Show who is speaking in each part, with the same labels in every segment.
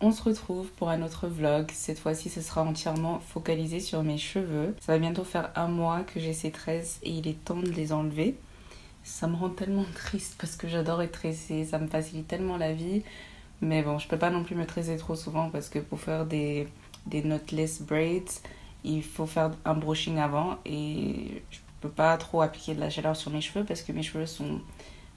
Speaker 1: on se retrouve pour un autre vlog. Cette fois-ci, ce sera entièrement focalisé sur mes cheveux. Ça va bientôt faire un mois que j'ai ces tresses et il est temps de les enlever. Ça me rend tellement triste parce que j'adore être tressée, ça me facilite tellement la vie. Mais bon, je peux pas non plus me tresser trop souvent parce que pour faire des knotless braids, il faut faire un brushing avant et je peux pas trop appliquer de la chaleur sur mes cheveux parce que mes cheveux sont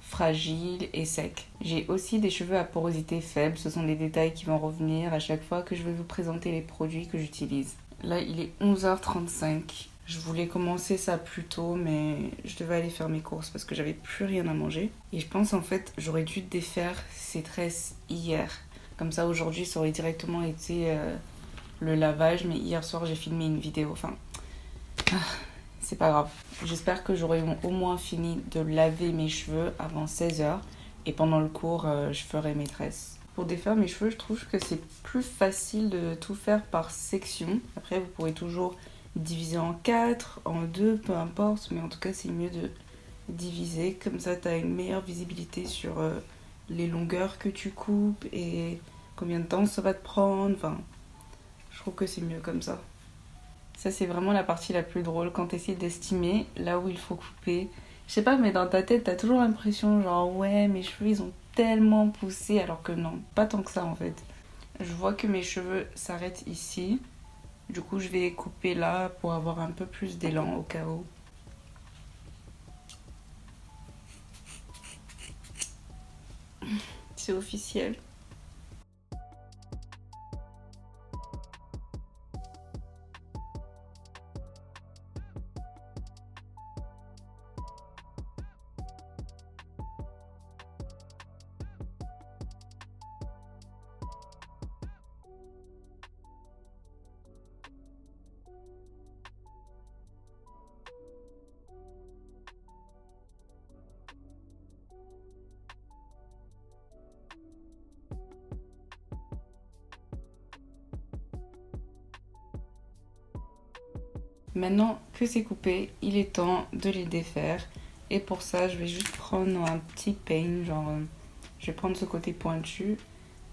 Speaker 1: fragiles et secs. J'ai aussi des cheveux à porosité faible, ce sont des détails qui vont revenir à chaque fois que je vais vous présenter les produits que j'utilise. Là, il est 11h35. Je voulais commencer ça plus tôt, mais je devais aller faire mes courses parce que j'avais plus rien à manger. Et je pense en fait, j'aurais dû défaire ces tresses hier. Comme ça, aujourd'hui, ça aurait directement été le lavage, mais hier soir, j'ai filmé une vidéo. Enfin, c'est pas grave. J'espère que j'aurai au moins fini de laver mes cheveux avant 16h. Et pendant le cours, je ferai mes tresses. Pour défaire mes cheveux, je trouve que c'est plus facile de tout faire par section. Après, vous pourrez toujours diviser en 4, en 2, peu importe. Mais en tout cas, c'est mieux de diviser. Comme ça, tu as une meilleure visibilité sur les longueurs que tu coupes et combien de temps ça va te prendre. Enfin, je trouve que c'est mieux comme ça. Ça, c'est vraiment la partie la plus drôle quand tu essaies d'estimer là où il faut couper. Je sais pas, mais dans ta tête, t'as toujours l'impression genre ouais, mes cheveux, ils ont tellement poussé, alors que non, pas tant que ça en fait. Je vois que mes cheveux s'arrêtent ici. Du coup, je vais couper là pour avoir un peu plus d'élan au cas où. C'est officiel. Maintenant que c'est coupé, il est temps de les défaire. Et pour ça, je vais juste prendre un petit peigne, genre je vais prendre ce côté pointu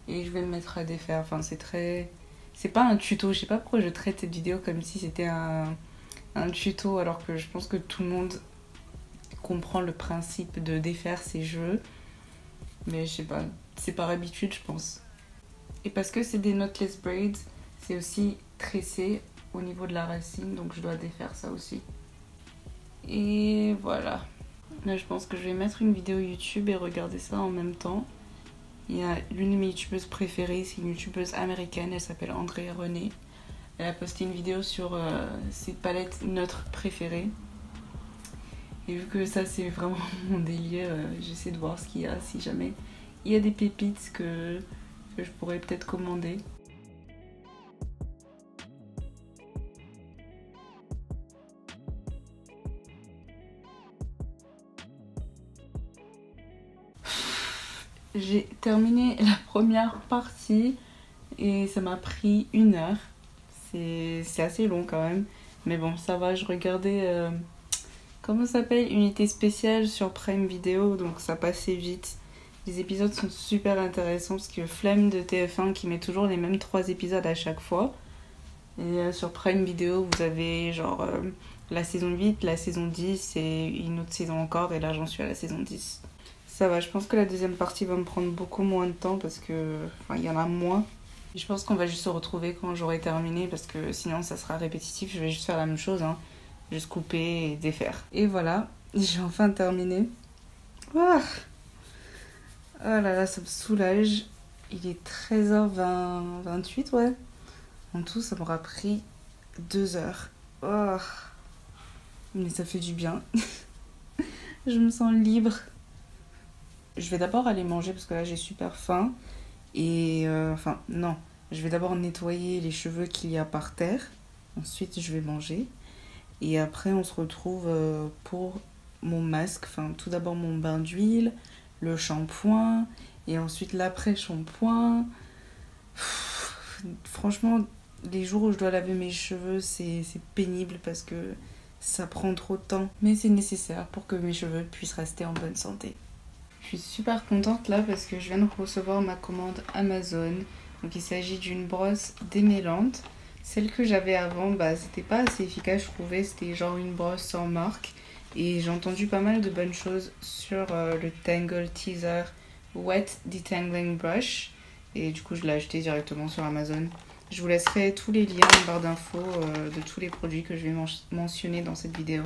Speaker 1: et je vais le mettre à défaire. Enfin, c'est très... C'est pas un tuto, je sais pas pourquoi je traite cette vidéo comme si c'était un tuto alors que je pense que tout le monde comprend le principe de défaire ses cheveux. Mais je sais pas, c'est par habitude je pense. Et parce que c'est des knotless braids, c'est aussi tressé au niveau de la racine, donc je dois défaire ça aussi. Et voilà. Là, je pense que je vais mettre une vidéo YouTube et regarder ça en même temps. Il y a l'une de mes youtubeuses préférées, c'est une youtubeuse américaine, elle s'appelle Andrea René. Elle a posté une vidéo sur ses palettes neutres préférées. Et vu que ça c'est vraiment mon délire, j'essaie de voir ce qu'il y a, si jamais il y a des pépites que je pourrais peut-être commander. J'ai terminé la première partie et ça m'a pris 1 heure. C'est assez long quand même. Mais bon, ça va, je regardais, comment ça s'appelle, Unité spéciale sur Prime Video, donc ça passait vite. Les épisodes sont super intéressants parce que flemme de TF1 qui met toujours les mêmes 3 épisodes à chaque fois. Et sur Prime Video, vous avez genre la saison 8, la saison 10 et une autre saison encore. Et là, j'en suis à la saison 10. Ça va, je pense que la deuxième partie va me prendre beaucoup moins de temps parce que, enfin, il y en a moins. Et je pense qu'on va juste se retrouver quand j'aurai terminé parce que sinon ça sera répétitif. Je vais juste faire la même chose, hein. Juste couper et défaire. Et voilà, j'ai enfin terminé. Ah, oh là là, ça me soulage. Il est 13h28, ouais. En tout, ça m'aura pris 2 heures. Oh, mais ça fait du bien. Je me sens libre. Je vais d'abord aller manger parce que là j'ai super faim. Et enfin non, je vais d'abord nettoyer les cheveux qu'il y a par terre. Ensuite je vais manger. Et après on se retrouve pour mon masque. Enfin tout d'abord mon bain d'huile, le shampoing. Et ensuite l'après-shampoing. Franchement, les jours où je dois laver mes cheveux, c'est pénible parce que ça prend trop de temps. Mais c'est nécessaire pour que mes cheveux puissent rester en bonne santé. Je suis super contente là parce que je viens de recevoir ma commande Amazon. Donc il s'agit d'une brosse démêlante. Celle que j'avais avant, bah c'était pas assez efficace je trouvais, c'était genre une brosse sans marque. Et j'ai entendu pas mal de bonnes choses sur le Tangle Teezer Wet Detangling Brush. Et du coup je l'ai acheté directement sur Amazon. Je vous laisserai tous les liens en barre d'infos de tous les produits que je vais mentionner dans cette vidéo.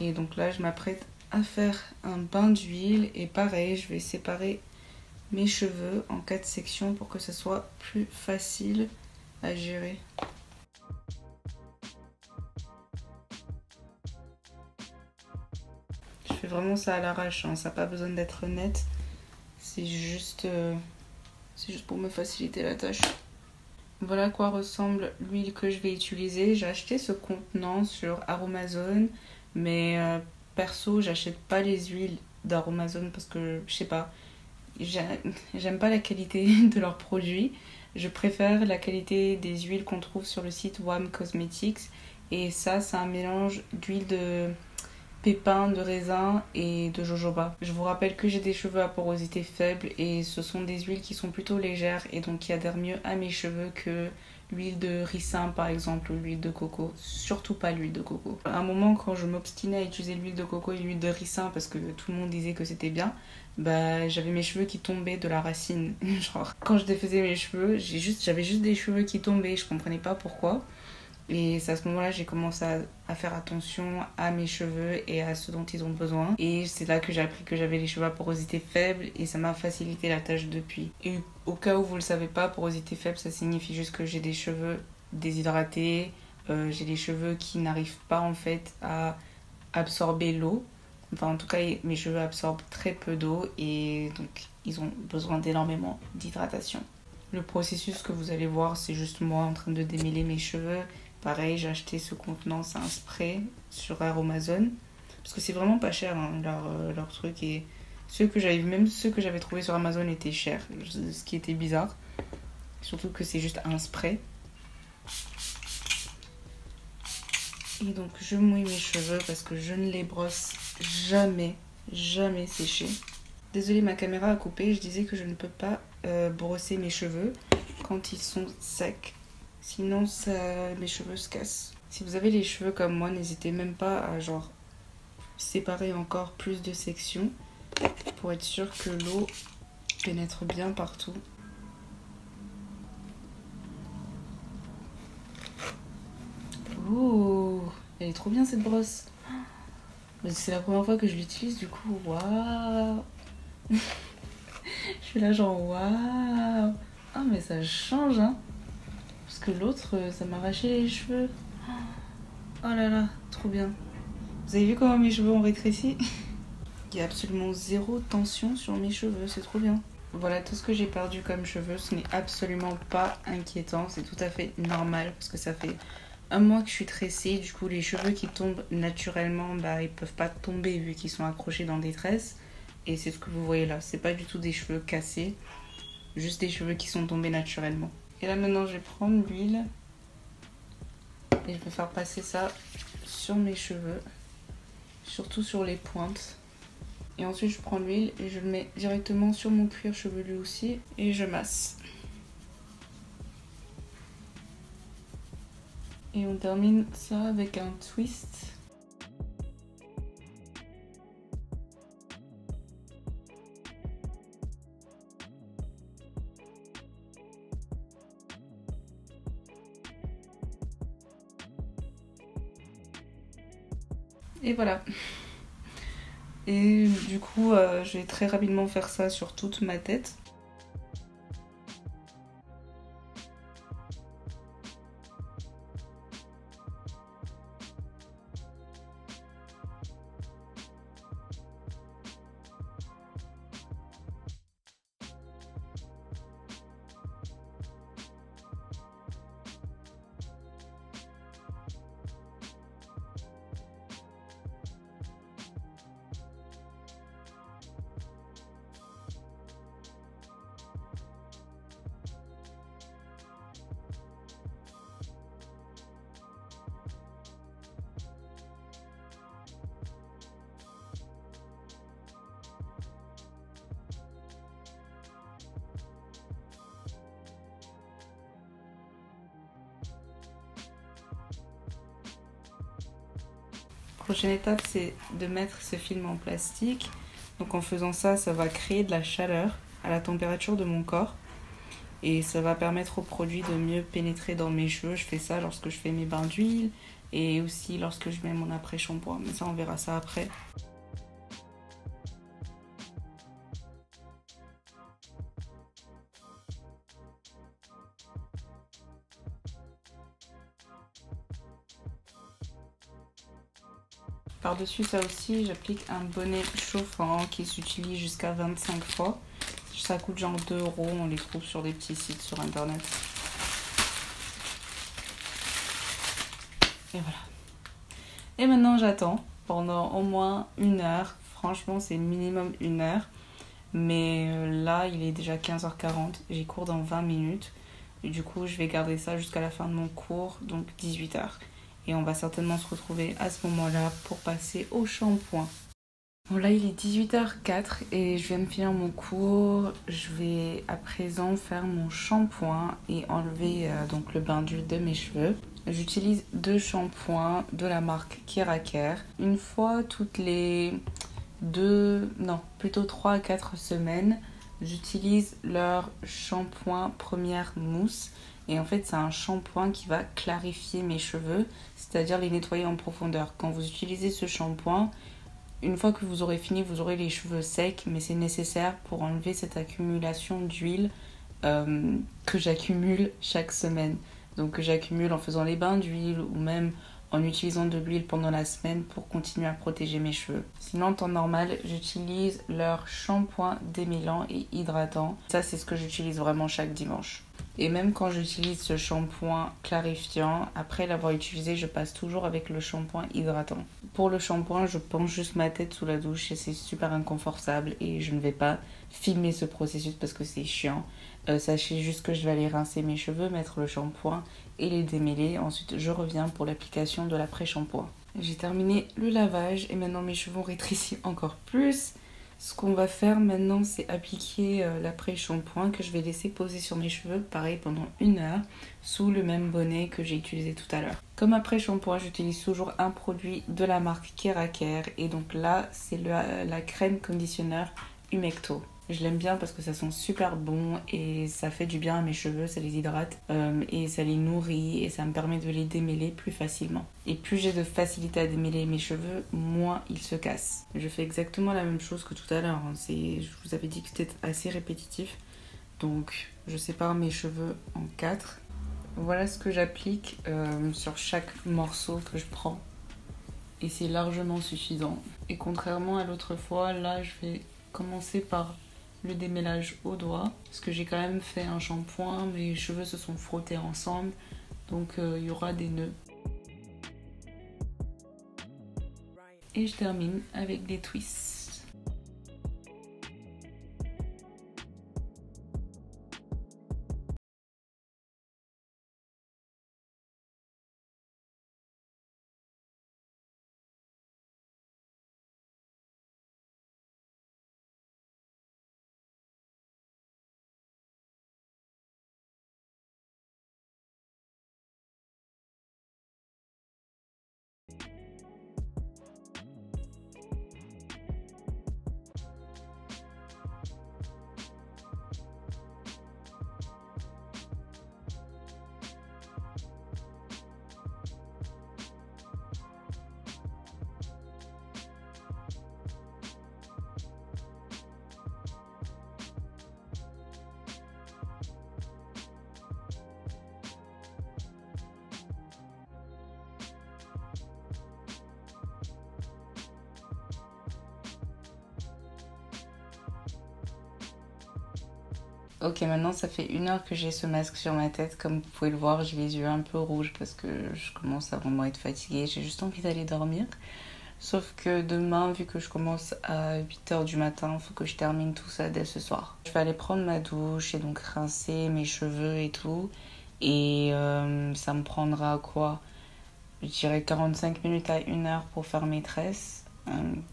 Speaker 1: Et donc là je m'apprête à faire un bain d'huile. Et pareil, je vais séparer mes cheveux en 4 sections pour que ce soit plus facile à gérer. Je fais vraiment ça à l'arrache, hein. Ça n'a pas besoin d'être net. C'est juste pour me faciliter la tâche. Voilà à quoi ressemble l'huile que je vais utiliser. J'ai acheté ce contenant sur Aromazone, mais perso, j'achète pas les huiles d'Aromazone parce que je sais pas. J'aime pas la qualité de leurs produits. Je préfère la qualité des huiles qu'on trouve sur le site WAM Cosmetics. Et ça, c'est un mélange d'huile de pépins, de raisin et de jojoba. Je vous rappelle que j'ai des cheveux à porosité faible et ce sont des huiles qui sont plutôt légères et donc qui adhèrent mieux à mes cheveux que l'huile de ricin par exemple ou l'huile de coco. Surtout pas l'huile de coco. À un moment quand je m'obstinais à utiliser l'huile de coco et l'huile de ricin parce que tout le monde disait que c'était bien, bah j'avais mes cheveux qui tombaient de la racine. Genre quand je défaisais mes cheveux, j'avais juste des cheveux qui tombaient, je comprenais pas pourquoi. Et c'est à ce moment-là j'ai commencé à faire attention à mes cheveux et à ce dont ils ont besoin. Et c'est là que j'ai appris que j'avais les cheveux à porosité faible et ça m'a facilité la tâche depuis. Et au cas où vous le savez pas, porosité faible ça signifie juste que j'ai des cheveux déshydratés, j'ai des cheveux qui n'arrivent pas en fait à absorber l'eau. Enfin en tout cas mes cheveux absorbent très peu d'eau et donc ils ont besoin d'énormément d'hydratation. Le processus que vous allez voir c'est juste moi en train de démêler mes cheveux. Pareil, j'ai acheté ce contenant, c'est un spray sur Aromazone. Parce que c'est vraiment pas cher, hein, leur truc. Et même ceux que j'avais trouvés sur Amazon étaient chers. Ce qui était bizarre. Surtout que c'est juste un spray. Et donc je mouille mes cheveux parce que je ne les brosse jamais séchés. Désolée, ma caméra a coupé. Je disais que je ne peux pas brosser mes cheveux quand ils sont secs. Sinon, mes cheveux se cassent. Si vous avez les cheveux comme moi, n'hésitez même pas à genre séparer encore plus de sections pour être sûr que l'eau pénètre bien partout. Ouh, elle est trop bien cette brosse. C'est la première fois que je l'utilise du coup. Waouh. Je suis là genre waouh. Ah mais ça change hein. Parce que l'autre, ça m'arrachait les cheveux. Oh là là, trop bien. Vous avez vu comment mes cheveux ont rétréci? Il y a absolument zéro tension sur mes cheveux, c'est trop bien. Voilà tout ce que j'ai perdu comme cheveux, ce n'est absolument pas inquiétant, c'est tout à fait normal parce que ça fait un mois que je suis tressée, du coup les cheveux qui tombent naturellement, bah ils peuvent pas tomber vu qu'ils sont accrochés dans des tresses. Et c'est ce que vous voyez là, c'est pas du tout des cheveux cassés, juste des cheveux qui sont tombés naturellement. Et là maintenant je vais prendre l'huile et je vais faire passer ça sur mes cheveux, surtout sur les pointes. Et ensuite je prends l'huile et je le mets directement sur mon cuir chevelu aussi et je masse. Et on termine ça avec un twist. Et voilà. Et du coup, je vais très rapidement faire ça sur toute ma tête. Prochaine étape, c'est de mettre ce film en plastique. Donc en faisant ça, ça va créer de la chaleur à la température de mon corps. Et ça va permettre au produit de mieux pénétrer dans mes cheveux. Je fais ça lorsque je fais mes bains d'huile et aussi lorsque je mets mon après-shampoing. Mais ça, on verra ça après. Par-dessus ça aussi, j'applique un bonnet chauffant qui s'utilise jusqu'à 25 fois. Ça coûte genre 2 €, on les trouve sur des petits sites sur internet. Et voilà. Et maintenant j'attends pendant au moins 1 heure. Franchement c'est minimum 1 heure. Mais là il est déjà 15h40, j'ai cours dans 20 minutes. Et du coup je vais garder ça jusqu'à la fin de mon cours, donc 18h. Et on va certainement se retrouver à ce moment-là pour passer au shampoing. Bon là il est 18h04 et je viens de finir mon cours. Je vais à présent faire mon shampoing et enlever donc le bain d'huile de mes cheveux. J'utilise 2 shampoings de la marque Keraker. Une fois toutes les 3 à 4 semaines, j'utilise leur shampoing première mousse. Et en fait, c'est un shampoing qui va clarifier mes cheveux, c'est-à-dire les nettoyer en profondeur. Quand vous utilisez ce shampoing, une fois que vous aurez fini, vous aurez les cheveux secs, mais c'est nécessaire pour enlever cette accumulation d'huile que j'accumule chaque semaine. Donc que j'accumule en faisant les bains d'huile ou même en utilisant de l'huile pendant la semaine pour continuer à protéger mes cheveux. Sinon, en temps normal, j'utilise leur shampoing démêlant et hydratant. Ça, c'est ce que j'utilise vraiment chaque dimanche. Et même quand j'utilise ce shampoing clarifiant, après l'avoir utilisé, je passe toujours avec le shampoing hydratant. Pour le shampoing, je penche juste ma tête sous la douche et c'est super inconfortable et je ne vais pas filmer ce processus parce que c'est chiant. Sachez juste que je vais aller rincer mes cheveux, mettre le shampoing et les démêler. Ensuite, je reviens pour l'application de l'après-shampoing. J'ai terminé le lavage et maintenant mes cheveux ont rétréci encore plus. Ce qu'on va faire maintenant, c'est appliquer l'après-shampoing que je vais laisser poser sur mes cheveux, pareil pendant 1 heure, sous le même bonnet que j'ai utilisé tout à l'heure. Comme après-shampoing, j'utilise toujours un produit de la marque Keraker et donc là, c'est la crème conditionneur Humecto. Je l'aime bien parce que ça sent super bon et ça fait du bien à mes cheveux, ça les hydrate et ça les nourrit et ça me permet de les démêler plus facilement. Et plus j'ai de facilité à démêler mes cheveux, moins ils se cassent. Je fais exactement la même chose que tout à l'heure, hein. Je vous avais dit que c'était assez répétitif. Donc je sépare mes cheveux en 4. Voilà ce que j'applique sur chaque morceau que je prends. Et c'est largement suffisant. Et contrairement à l'autre fois, là je vais commencer par le démêlage au doigt parce que j'ai quand même fait un shampoing, mes cheveux se sont frottés ensemble donc il y aura des nœuds. Et je termine avec des twists. Ok, maintenant ça fait 1 heure que j'ai ce masque sur ma tête. Comme vous pouvez le voir, j'ai les yeux un peu rouges parce que je commence à vraiment être fatiguée. J'ai juste envie d'aller dormir. Sauf que demain, vu que je commence à 8h du matin, il faut que je termine tout ça dès ce soir. Je vais aller prendre ma douche et donc rincer mes cheveux et tout. Et ça me prendra quoi? Je dirais 45 minutes à 1 heure pour faire mes tresses.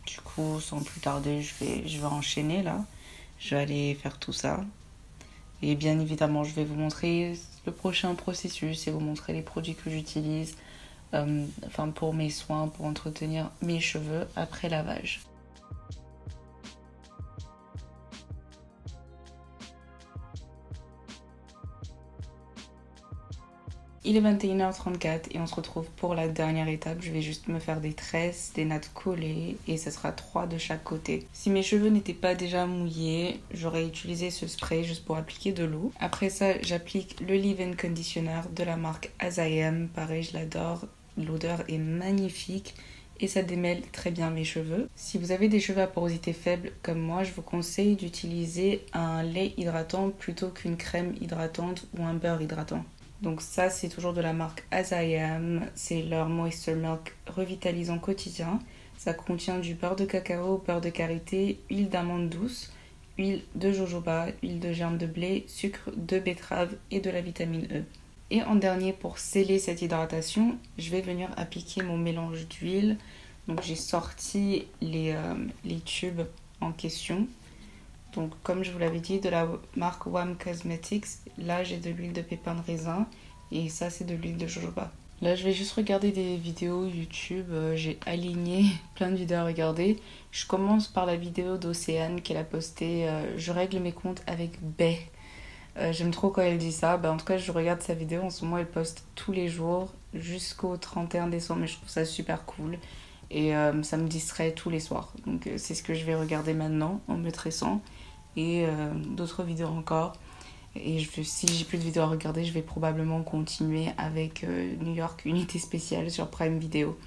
Speaker 1: Du coup, sans plus tarder, je vais enchaîner là. Je vais aller faire tout ça. Et bien évidemment, je vais vous montrer le prochain processus et vous montrer les produits que j'utilise enfin pour mes soins, pour entretenir mes cheveux après lavage. Il est 21h34 et on se retrouve pour la dernière étape. Je vais juste me faire des tresses, des nattes collées et ce sera 3 de chaque côté. Si mes cheveux n'étaient pas déjà mouillés, j'aurais utilisé ce spray juste pour appliquer de l'eau. Après ça, j'applique le leave-in conditioner de la marque As I Am. Pareil, je l'adore. L'odeur est magnifique et ça démêle très bien mes cheveux. Si vous avez des cheveux à porosité faible comme moi, je vous conseille d'utiliser un lait hydratant plutôt qu'une crème hydratante ou un beurre hydratant. Donc ça, c'est toujours de la marque As I Am. C'est leur Moisture Milk revitalisant quotidien. Ça contient du beurre de cacao, beurre de karité, huile d'amande douce, huile de jojoba, huile de germe de blé, sucre de betterave et de la vitamine E. Et en dernier, pour sceller cette hydratation, je vais venir appliquer mon mélange d'huile. Donc j'ai sorti les tubes en question. Donc comme je vous l'avais dit, de la marque Wham Cosmetics, là j'ai de l'huile de pépin de raisin et ça c'est de l'huile de jojoba. Là je vais juste regarder des vidéos YouTube, j'ai aligné plein de vidéos à regarder. Je commence par la vidéo d'Océane qu'elle a postée, je règle mes comptes avec Bae. J'aime trop quand elle dit ça, en tout cas je regarde sa vidéo, en ce moment elle poste tous les jours jusqu'au 31 décembre et je trouve ça super cool. Et ça me distrait tous les soirs. Donc c'est ce que je vais regarder maintenant en me tressant. Et d'autres vidéos encore. Et si j'ai plus de vidéos à regarder, je vais probablement continuer avec New York Unité Spéciale sur Prime Video.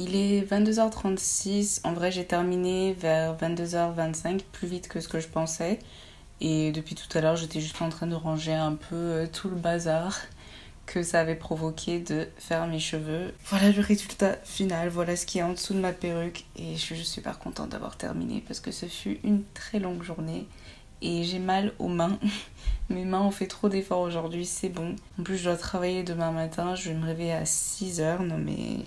Speaker 1: Il est 22h36. En vrai, j'ai terminé vers 22h25, plus vite que ce que je pensais. Et depuis tout à l'heure, j'étais juste en train de ranger un peu tout le bazar que ça avait provoqué de faire mes cheveux. Voilà le résultat final, voilà ce qui est en dessous de ma perruque. Et je suis juste super contente d'avoir terminé parce que ce fut une très longue journée. Et j'ai mal aux mains. Mes mains ont fait trop d'efforts aujourd'hui, c'est bon. En plus, je dois travailler demain matin, je vais me réveiller à 6h. Non mais...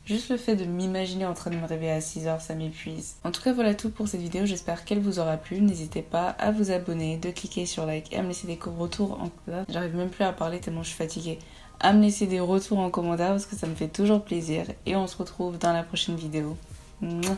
Speaker 1: Juste le fait de m'imaginer en train de me réveiller à 6h, ça m'épuise. En tout cas, voilà tout pour cette vidéo. J'espère qu'elle vous aura plu. N'hésitez pas à vous abonner, de cliquer sur like et à me laisser des retours en commentaire. J'arrive même plus à parler tellement je suis fatiguée. À me laisser des retours en commentaire parce que ça me fait toujours plaisir. Et on se retrouve dans la prochaine vidéo. Mouah.